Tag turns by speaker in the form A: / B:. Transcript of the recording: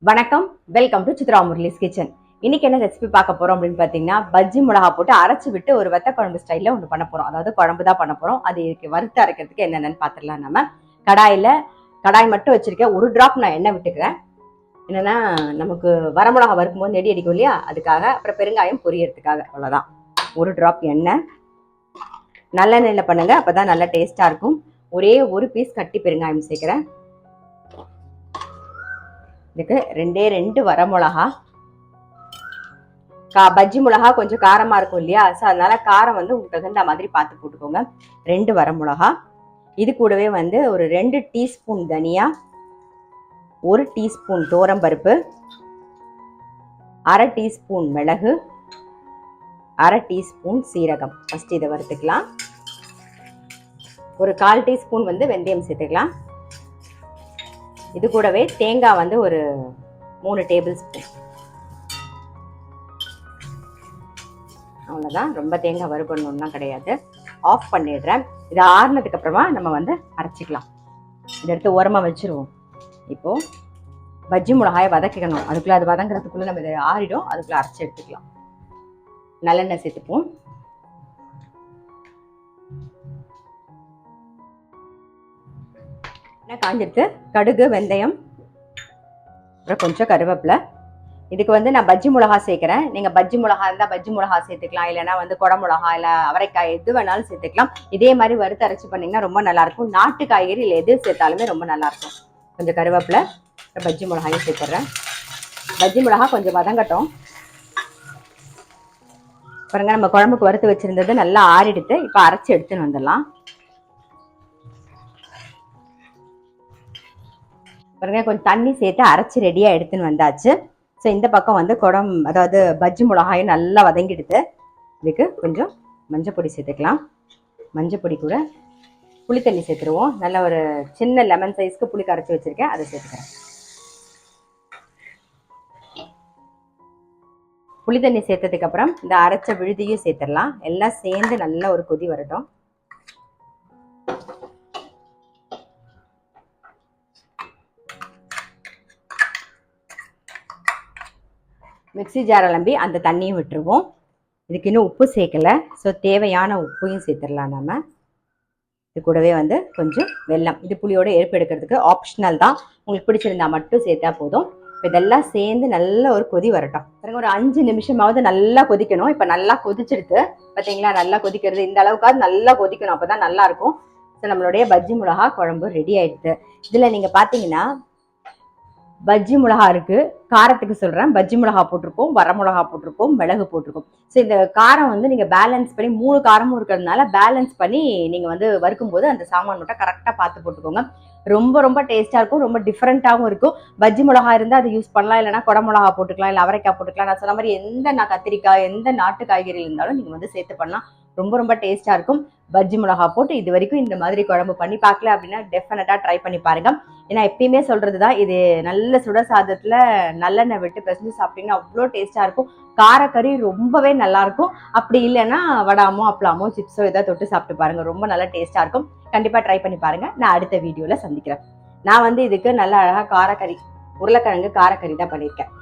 A: வணக்கம், welcome to Chitra Murali's kitchen. இன்னைக்கு என்ன ரெசிபி பார்க்க போறோம் அப்படின்னு பார்த்தீங்கன்னா, பஜ்ஜி மிளகா போட்டு அரைச்சு விட்டு ஒரு வத்த குழம்பு ஸ்டைலில் ஒன்று பண்ண போறோம். அதாவது குழம்பு தான் பண்ண போறோம். அது வறுத்து அரைக்கிறதுக்கு என்னென்னு பார்த்துடலாம். நம்ம கடாய் மட்டும் வச்சிருக்கேன். ஒரு டிராப் நான் எண்ணெய் விட்டுக்கிறேன். என்னன்னா நமக்கு வரமிளகா வறுக்கும் போது நெடி அடிக்கும் இல்லையா, அதுக்காக. அப்புறம் பெருங்காயம் பொரியறதுக்காக, அவ்வளோதான். ஒரு டிராப் எண்ணெய். நல்லெண்ணெயில் பண்ணுங்க, அப்பதான் நல்லா டேஸ்டா இருக்கும். ஒரே ஒரு பீஸ் கட்டி பெருங்காயம் சேர்க்கிறேன். இதுக்கு ரெண்டு வரமிளகா. பஜ்ஜி மிளகா கொஞ்சம் காரமா இருக்கும் இல்லையா, ஸோ அதனால காரம் வந்து உங்களுக்கு தகுந்த மாதிரி பார்த்து போட்டுக்கோங்க. 2 வரமிளகா. இது கூடவே வந்து ஒரு 2 டீஸ்பூன் தனியா, 1 டீஸ்பூன் பருப்பு, 1/2 டீஸ்பூன் மிளகு, 1/2 டீஸ்பூன் சீரகம். ஃபர்ஸ்ட் இதை வறுத்துக்கலாம். ஒரு 1/4 டீஸ்பூன் வந்து வெந்தயம் சேர்த்துக்கலாம். இது கூடவே தேங்காய் வந்து ஒரு 3 டேபிள் ஸ்பூன். அவ்வளோதான். ரொம்ப தேங்காய் வறுக்கணும்னா கிடையாது. ஆஃப் பண்ணிடுறேன். இது ஆறுனதுக்கு அப்புறமா நம்ம வந்து அரைச்சிக்கலாம். இதை எடுத்து ஓரமாக வச்சிருவோம். இப்போ பஜ்ஜி மிளகாயை வதக்கிக்கணும். அதுக்குள்ள அது வதங்குறதுக்குள்ள நம்ம இதை ஆறிடும். அதுக்குள்ள அரைச்சி எடுத்துக்கலாம். நல்லெண்ணெய் சேர்த்துப்போம். காஞ்சிட்டு கடுகு, வெந்தயம், அப்புறம் கொஞ்சம் கருவேப்பிலை. இதுக்கு வந்து நான் பஜ்ஜி மிளகா சேர்க்கிறேன். நீங்க பஜ்ஜி மிளகா இருந்தால் பஜ்ஜி மிளகா சேர்த்துக்கலாம், இல்லைன்னா வந்து குடை மிளகா இல்லை அவரைக்காய் எது வேணாலும் சேர்த்துக்கலாம். இதே மாதிரி வறுத்து அரைச்சி பண்ணிங்கன்னா ரொம்ப நல்லா இருக்கும். நாட்டு காய்கறி இல்லை எது சேர்த்தாலுமே ரொம்ப நல்லா இருக்கும். கொஞ்சம் கருவேப்பிலை, பஜ்ஜி மிளகாயும் சேர்த்துறேன். பஜ்ஜி மிளகா கொஞ்சம் வதங்கட்டும். பாருங்க, நம்ம குழம்புக்கு வறுத்து வச்சிருந்தது நல்லா ஆறிடுத்து. இப்போ அரைச்சி எடுத்துன்னு வந்துடலாம். பாருங்க, கொஞ்சம் தண்ணி சேர்த்து அரைச்சி ரெடியாக எடுத்துன்னு வந்தாச்சு. ஸோ இந்த பக்கம் வந்து அதாவது பஜ்ஜி மிளகாயும் நல்லா வதங்கிடுது. இதுக்கு கொஞ்சம் மஞ்சள் பொடி சேர்த்துக்கலாம். மஞ்சள் பொடி கூட புளி தண்ணி சேர்த்துருவோம். நல்ல ஒரு சின்ன லெமன் சைஸ்க்கு புளி கரைச்சி வச்சிருக்கேன், அதை சேர்த்துக்கிறேன். புளி தண்ணி சேர்த்ததுக்கு அப்புறம் இந்த அரைச்ச விழுதியும் சேர்த்துடலாம். எல்லாம் சேர்ந்து நல்ல ஒரு கொதி வரட்டும். மிக்சி ஜார் அலம்பி அந்த தண்ணியும் விட்டுருவோம். இதுக்கு இன்னும் உப்பு சேர்க்கலை. ஸோ தேவையான உப்பையும் சேர்த்துடலாம் நம்ம. இது கூடவே வந்து கொஞ்சம் வெல்லம். இது புளியோட எடுக்கிறதுக்கு ஆப்ஷனல் தான். உங்களுக்கு பிடிச்சிருந்தா மட்டும் சேர்த்தா போதும். இப்போ இதெல்லாம் சேர்ந்து நல்ல ஒரு கொதி வரட்டும். பாருங்க, ஒரு 5 நிமிஷமாவது நல்லா கொதிக்கணும். இப்போ நல்லா கொதிச்சிடுது பார்த்தீங்களா. நல்லா கொதிக்கிறது. இந்த அளவுக்காவது நல்லா கொதிக்கணும், அப்போ தான் நல்லா இருக்கும். ஸோ நம்மளுடைய பஜ்ஜி மிளகா குழம்பு ரெடி ஆயிடுது. இதில் நீங்கள் பார்த்தீங்கன்னா பஜ்ஜி மிளகா இருக்கு. காரத்துக்கு சொல்றேன். பஜ்ஜி மிளகா போட்டிருக்கோம், வரமிளகா போட்டிருக்கோம், மிளகு போட்டிருக்கோம். ஸோ இந்த காரம் வந்து நீங்க பேலன்ஸ் பண்ணி 3 காரமும் இருக்கிறதுனால பேலன்ஸ் பண்ணி நீங்க வந்து வறுக்கும் போது அந்த சாமான் மட்டும் கரெக்டாக பார்த்து போட்டுக்கோங்க. ரொம்ப ரொம்ப டேஸ்டா இருக்கும். ரொம்ப டிஃப்ரெண்டாகவும் இருக்கும். பஜ்ஜி மிளகா இருந்தால் அதை யூஸ் பண்ணலாம், இல்லைன்னா குடை மிளகா போட்டுக்கலாம், இல்லை அவரைக்காய் போட்டுக்கலாம். நான் சொன்ன மாதிரி கத்திரிக்காய் எந்த நாட்டு காய்கறி இருந்தாலும் நீங்க வந்து சேர்த்து பண்ணலாம். ரொம்ப ரொம்ப டேஸ்டா இருக்கும். பஜ்ஜி மிளகா போட்டு இது வரைக்கும் இந்த மாதிரி குழம்பு பண்ணி பார்க்கல அப்படின்னா டெஃபினட்டா ட்ரை பண்ணி பாருங்க. ஏன்னா எப்பயுமே சொல்றதுதான், இது நல்ல சுட சாதத்துல நல்லெண்ணெய் விட்டு பிசைஞ்சு சாப்பிட்டீங்கன்னா அவ்வளோ டேஸ்டா இருக்கும். காரக்கறி ரொம்பவே நல்லா இருக்கும். அப்படி இல்லைன்னா வடாமோ அப்பளாமோ சிப்ஸோ ஏதாவது தொட்டு சாப்பிட்டு பாருங்க. ரொம்ப நல்லா டேஸ்டா இருக்கும். கண்டிப்பா ட்ரை பண்ணி பாருங்க. நான் அடுத்த வீடியோல சந்திக்கிறேன். நான் வந்து இதுக்கு நல்ல அழகா காரக்கறி, உருளைக்கிழங்கு காரக்கறி தான் பண்ணியிருக்கேன்.